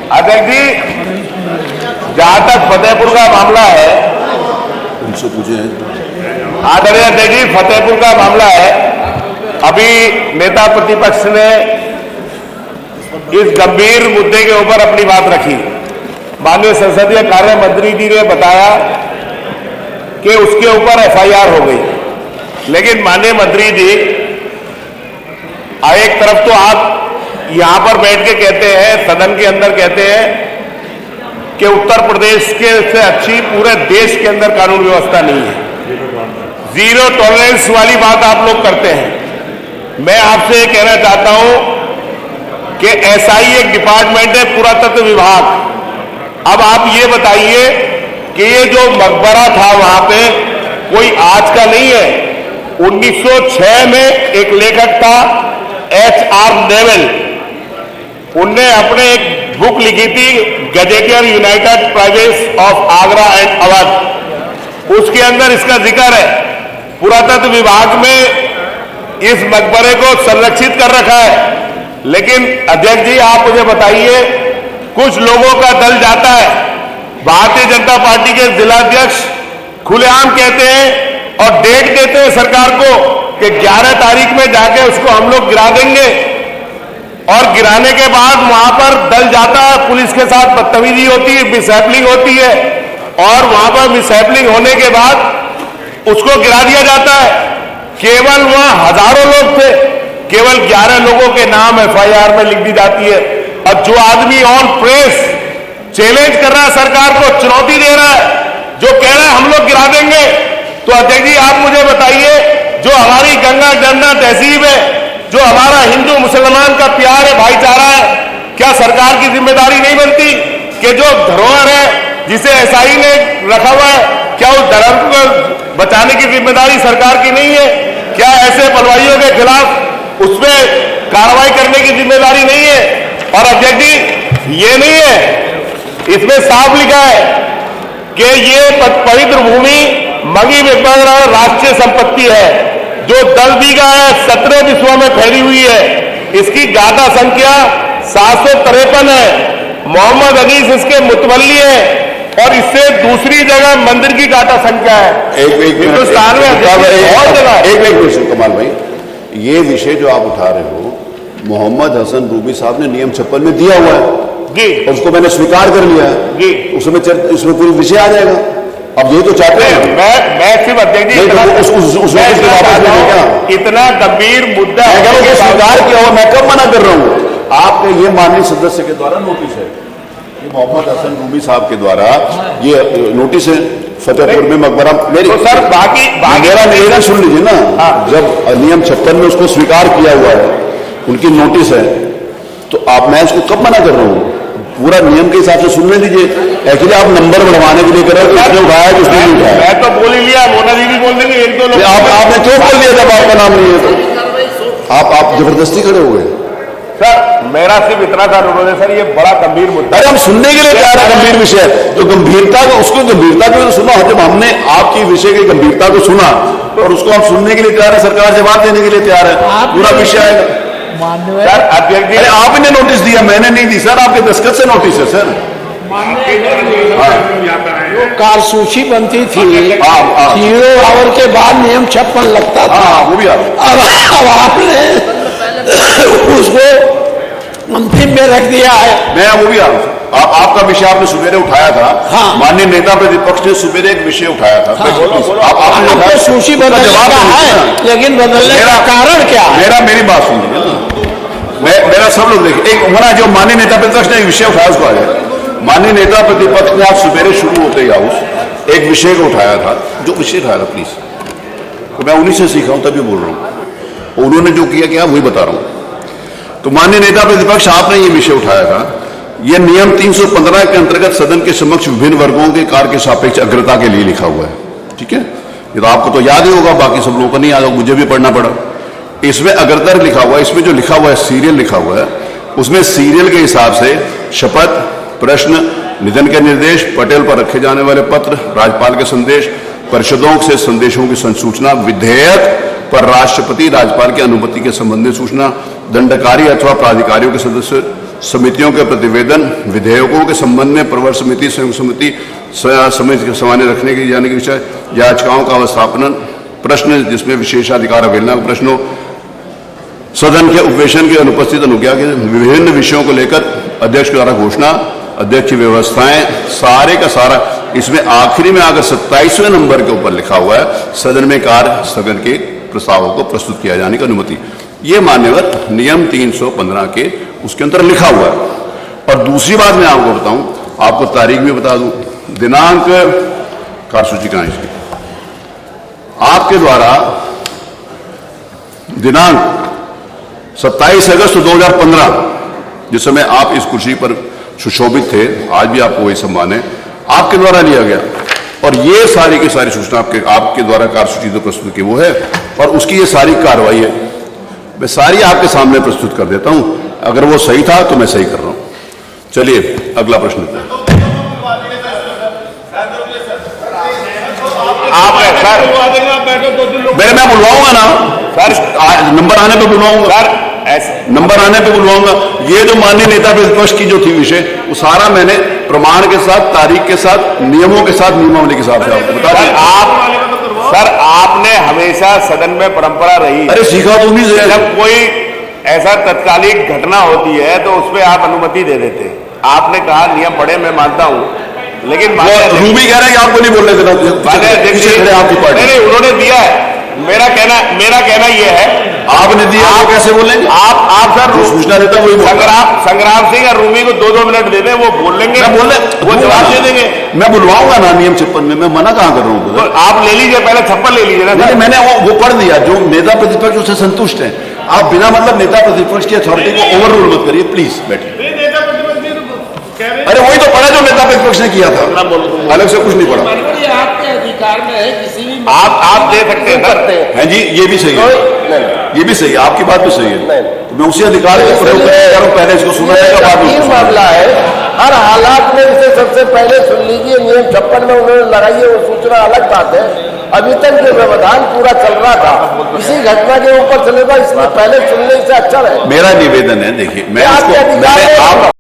अध्यक्ष जी, जहां तक फतेहपुर का मामला है, उनसे पूछे आदरणीय अध्यक्ष जी, फतेहपुर का मामला है। अभी नेता प्रतिपक्ष ने इस गंभीर मुद्दे के ऊपर अपनी बात रखी। माननीय संसदीय कार्य मंत्री जी ने बताया कि उसके ऊपर एफआईआर हो गई, लेकिन माननीय मंत्री जी, एक तरफ तो आप यहां पर बैठ के कहते हैं, सदन के अंदर कहते हैं कि उत्तर प्रदेश के से अच्छी पूरे देश के अंदर कानून व्यवस्था नहीं है। जीरो टॉलरेंस वाली बात आप लोग करते हैं। मैं आपसे ये कहना चाहता हूं कि एसआई एक डिपार्टमेंट है, पुरातत्व विभाग। अब आप ये बताइए कि ये जो मकबरा था वहां पे कोई आज का नहीं है। 1906 में एक लेखक था HR नेवल, उनने अपने एक बुक लिखी थी gazetteer United privates of Agra and Awadh. उसके अंदर इसका जिक्र है। पुरातत्व विभाग में इस मकबरे को संरक्षित कर रखा है। लेकिन अध्यक्ष जी, आप मुझे बताइए, कुछ लोगों का दल जाता है, भारतीय जनता पार्टी के जिलाध्यक्ष खुलेआम कहते हैं और डेट देते हैं सरकार को कि 11 तारीख में जाके उसको हम लोग गिरा देंगे, और गिराने के बाद वहां पर दल जाता है, पुलिस के साथ बदतमीजी होती है, मिसहैपलिंग होती है, और वहां पर मिसहैपलिंग होने के बाद उसको गिरा दिया जाता है। केवल वहां हजारों लोग थे, केवल 11 लोगों के नाम एफआईआर में लिख दी जाती है। और जो आदमी ऑन प्रेस चैलेंज कर रहा है, सरकार को चुनौती दे रहा है, जो कह रहा है हम लोग गिरा देंगे, तो अध्यक्ष जी आप मुझे बताइए, जो हमारी गंगा जमुना तहजीब है, जो हमारा हिंदू मुसलमान का प्यार है, भाईचारा है, क्या सरकार की जिम्मेदारी नहीं बनती कि जो धरोहर है जिसे एसआई ने रखा हुआ है, क्या उस धरोहर को बचाने की जिम्मेदारी सरकार की नहीं है? क्या ऐसे पलवाइयों के खिलाफ उसमें कार्रवाई करने की जिम्मेदारी नहीं है? और अध्यक्ष जी, ये नहीं है, इसमें साफ लिखा है कि ये पवित्र भूमि मगही मकबरा राष्ट्रीय संपत्ति है, जो 10 बीघा है, 17 विश्व में फैली हुई है। इसकी गाथा संख्या 753 है। मोहम्मद अनीस इसके मुतवल्ली है, और इससे दूसरी जगह मंदिर की गाथा संख्या है। हिंदुस्तान में बहुत जगह। एक मिनट कमाल भाई, ये विषय जो आप उठा रहे हो, मोहम्मद हसन रूबी साहब ने नियम 56 में दिया हुआ है जी, और उसको मैंने स्वीकार कर लिया है जी। उसमें पूरी विषय आ जाएगा। अब ये तो चाहते हैं मैं सिर्फ अध्यक्ष जी इतना गंभीर मुद्दा स्वीकार किया हुआ, मैं कब मना कर रहा हूँ? आपके ये माननीय सदस्य के द्वारा नोटिस है, ये मोहम्मद हसन रूबी साहब के द्वारा ये नोटिस है फतेहपुर में मकबरा। मेरी तो सर बाकी मेरा सुन लीजिए ना। जब नियम 56 में उसको स्वीकार किया हुआ है, उनकी नोटिस है, तो आप मैं इसको कब मना कर रहा हूँ? पूरा नियम के हिसाब से सुनने दीजिए। एक्चुअली आप नंबर बढ़वाने के लिए कर रहे हो, किसने उठाया किसने नहीं उठाया। मैं तो बोल ही लिया, मोना दीदी बोल देंगे, 1-2 लोग। आपने क्यों बोल दिया जब आपका नाम नहीं है तो? आप जबरदस्ती खड़े हो गए। सर मेरा सिर्फ इतना सा अनुरोध है सर, ये बड़ा गंभीर मुद्दा। अरे हम सुनने के लिए तैयार है गंभीर विषय, तो गंभीरता को उसको गंभीरता को सुना। जब हमने आपकी विषय की गंभीरता को सुना और उसको हम सुनने के लिए तैयार है, सरकार जवाब देने के लिए तैयार है, पूरा विषय आएगा। सर अध्यक्ष जी, आपने नोटिस दिया, मैंने नहीं दी सर, आपके दस्तखत से नोटिस है सर। जो कार्यसूची बनती थी 0 आवर के बाद नियम 56 लगता था। वो भी अब आपने उसको अंतिम में रख दिया है। मैं वो भी आपका विषय आपने सुबेरे उठाया था। हाँ। माननीय नेता प्रतिपक्ष ने सुबेरे एक विषय उठाया था। आपने सूची बदलने का है, लेकिन बदलने का कारण क्या है? मेरी बात सुनिए ना, मेरा सब लोग देखिए। एक हमारा जो माननीय नेता प्रतिपक्ष ने एक विषय उठाया, उसको आ जाए। माननीय नेता प्रतिपक्ष ने आज सुबेरे शुरू होते ही हाउस एक विषय को उठाया था। जो विषय उठाया था प्लीज, तो मैं उन्हीं से सीखा हूं, तभी बोल रहा हूं। उन्होंने जो किया क्या वही बता रहा हूं। तो माननीय नेता प्रतिपक्ष आपने ये विषय उठाया था, यह नियम 315 के अंतर्गत सदन के समक्ष विभिन्न वर्गों के कार्य के सापेक्ष अग्रता के लिए लिखा हुआ है। ठीक है, ये तो आपको तो याद ही होगा, बाकी सब लोगों को नहीं याद होगा, मुझे भी पढ़ना पड़ा। इसमें अग्रता लिखा हुआ है, इसमें जो लिखा हुआ है सीरियल लिखा हुआ है, उसमें सीरियल के हिसाब से शपथ, प्रश्न, निधन के निर्देश, पटेल पर रखे जाने वाले पत्र, राज्यपाल के संदेश, परिषदों से संदेशों की संसूचना, विधेयक पर राष्ट्रपति राज्यपाल की अनुमति के संबंध में सूचना, दंडकारी अथवा प्राधिकारियों के सदस्य समितियों के प्रतिवेदन, विधेयकों के संबंध में प्रवर समिति, संयुक्त समिति, समिति सामान्य रखने की जाने के विषय, याचिकाओं का अवस्थापन, प्रश्न जिसमें विशेषाधिकार अवहेलना का प्रश्न हो, सदन के उपवेशन की अनुपस्थित अनुज्ञा के विभिन्न विषयों को लेकर अध्यक्ष द्वारा घोषणा, अध्यक्ष की व्यवस्थाएं, सारे का सारा इसमें आखिरी में आकर 27वें नंबर के ऊपर लिखा हुआ है, सदन में कार्य स्थगन के प्रस्तावों को प्रस्तुत किया जाने की अनुमति। ये मान्यवर नियम 315 के उसके अंदर लिखा हुआ है। और दूसरी बात मैं आपको बताऊं, आपको तारीख भी बता दूं, दिनांक कार्यसूची कहां इसकी, आपके द्वारा दिनांक 27 अगस्त 2015, जिस समय आप इस कुर्सी पर सुशोभित थे, आज भी आपको वही सम्मान है, आपके द्वारा लिया गया। और ये सारी की सारी सूचना आपके द्वारा कार्यसूची जो प्रस्तुत की वो है, और उसकी ये सारी कार्रवाई है, मैं सारी आपके सामने प्रस्तुत कर देता हूं। अगर वो सही था तो मैं सही कर रहा हूं। चलिए अगला प्रश्न है। आप सर मैं बुलवाऊंगा ना सर, नंबर आने पे बुलवाऊंगा सर, नंबर आने पे बुलवाऊंगा। ये जो माननीय नेता प्रतिपक्ष की जो थी विषय, वो सारा मैंने प्रमाण के साथ, तारीख के साथ, नियमों के साथ, नियमावली के साथ आपको बता दिया। सर आपने हमेशा सदन में परंपरा रही, अरे सीखा तो नहीं, जब कोई ऐसा तत्कालिक घटना होती है तो उसमें आप अनुमति दे देते। आपने कहा नियम पढ़े, मैं मानता हूं, लेकिन रूबी कह रहे हैं कि आपको नहीं बोलने देना, आपकी पार्टी नहीं, उन्होंने दिया है। मेरा कहना यह है, आपने दिया, आप कैसे बोलेंगे? आप सर सूचना देता वही संग्राम सिंह और रूबी को 2-2 मिनट दे दें, वो बोल लेंगे, वो जवाब दे देंगे। मैं बुलवाऊंगा ना नियम 56 में, मैं मना कहां कर रहा हूं? तो आप ले लीजिए, पहले 56 ले लीजिए ना। मैंने वो पढ़ दिया, जो नेता प्रतिपक्ष उससे संतुष्ट है। आप बिना मतलब नेता प्रतिपक्ष की अथॉरिटी को ओवर रूल मत करिए, प्लीज बैठिए। अरे वही तो पढ़ा जो नेता प्रतिपक्ष ने किया था, अलग से कुछ नहीं पढ़ा। आपके अधिकार में है, किसी भी आप दे सकते हैं। है जी, ये भी सही है, ये भी सही है, आपकी बात भी सही है। तो मैं उसी अधिकार का प्रयोग कर रहा हूं, पहले इसको सुना जाएगा, बाद में मामला है। हर हालात में इसे सबसे पहले सुन लीजिए। नियम 56 में उन्होंने लगाई है वो सूचना, अलग बात है। अभी तक जो व्यवधान पूरा चल रहा था, इसी घटना के ऊपर चलेगा, इसलिए पहले सुनने से अच्छा रहे। मेरा निवेदन है, देखिए मैं